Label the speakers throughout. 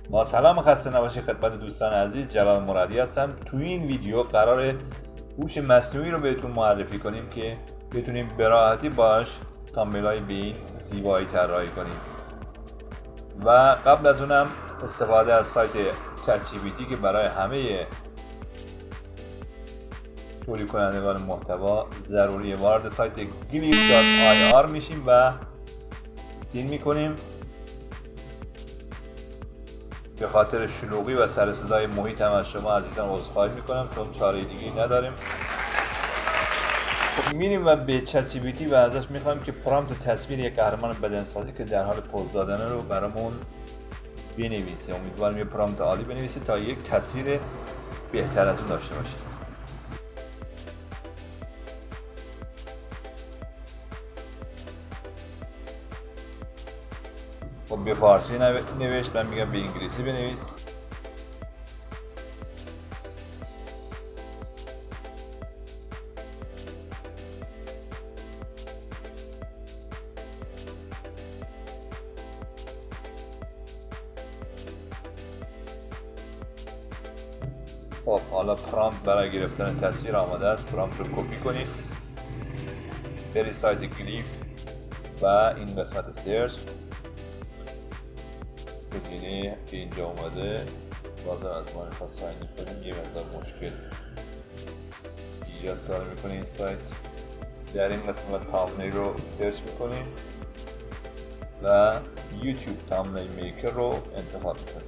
Speaker 1: با سلام خسته نباشید خدمت دوستان عزیز، جلال مرادی هستم. تو این ویدیو قرار هوش مصنوعی رو بهتون معرفی کنیم که بتونیم به راحتی باش تامبلای به این زیبایی طراحی کنیم. و قبل از اونم استفاده از سایت چت جی پی تی که برای همه تولید کنندگان محتوا ضروریه. وارد سایت glyph.ir میشیم و سین میکنیم. به خاطر شلوغی و سر صدای محیط هم از شما عزیزان عذرخواهی میکنم چون چاره دیگه نداریم. خب میریم و به چت جی پی تی و ازش میخوایم که پرامپت تصویر یک قهرمان بدنسازی که در حال پوز دادن رو برامون بنویسه. امیدوارم یه پرامپت عالی بنویسه تا یک تصویر بهتر از اون داشته باشیم. خب به فارسی نوشت، من میگم به انگلیسی بنویس. خب حالا پرامپت برای گرفتن تصویر آماده است. پرامپت رو کپی کنید، برید سایت گلیف و این قسمت سرچ گزینه که اینجا اومده بازم از ما میخواد ساین کنیم، یه مقدار مشکل ایجاد داره میکنه این سایت. در این قسمت تامبنیل رو سرچ میکنیم و یوتیوب تامبنیل میکر رو انتخاب میکنیم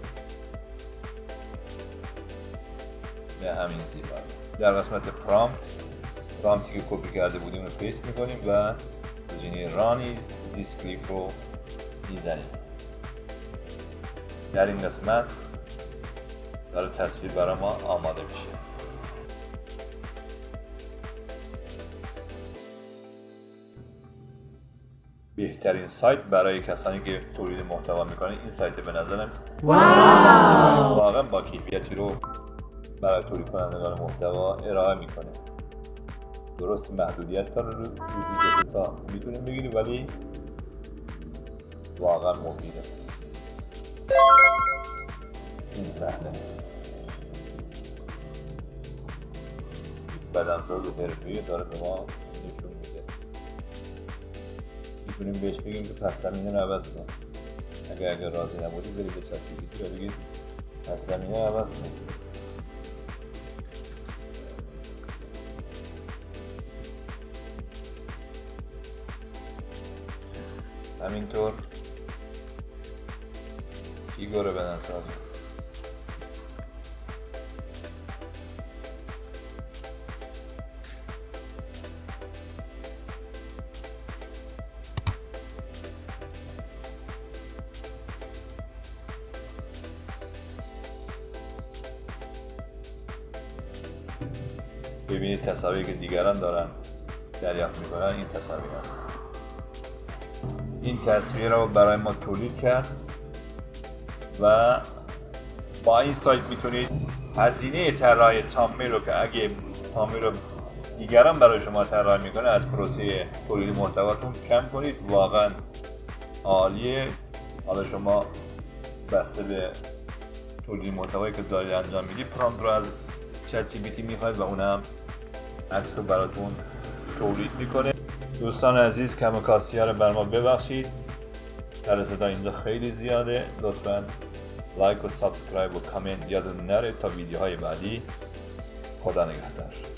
Speaker 1: به همین زیبایی. در قسمت پرامپتی که کپی کرده بودیم رو پیست میکنیم و گزینه رانی زیس کلیپ رو میزنیم. در این قسمت داره تصویر برای ما آماده میشه. بهترین سایت برای کسانی که تولید محتوا میکنن این سایت به نظرم واقعا با کیفیتی رو برای تولید کنندگان محتوا ارائه میکنه. درست محدودیت داره رو تا میتونیم بگیریم ولی واقعا مفیده. این صحنه بدنساز حرفه‌ای داره به ما نشون میده. میتونیم بهش بگیم که پس زمینه رو عوض کن. اگر راضی نبودی برید به چت جی پی تی و بگید پس زمینه رو عوض کن. همینطور ایگور بدنساز ببینید تصاویری که دیگران دارن دریافت میکنن این تصاویر هست. این تصویر رو برای ما تولید کرد و با این سایت میتونید هزینه طراحی تامبنیل رو که اگه تامبنیل رو دیگران برای شما طراحی میکنه از پروسه تولید محتواتون کم کنید. واقعا عالیه. حالا شما بسته به تولید محتوایی که دارید انجام میدید پرامپت رو از چت جی پی تی میخواید و اونم عکس رو براتون تولید میکنه. دوستان عزیز کمکاسی ها رو بر ما ببخشید، سر صدا اینجا خیلی زیاده. لطفا لایک و سابسکرایب و کامنت یادتون نره تا ویدیوهای بعدی. خدا نگهدار.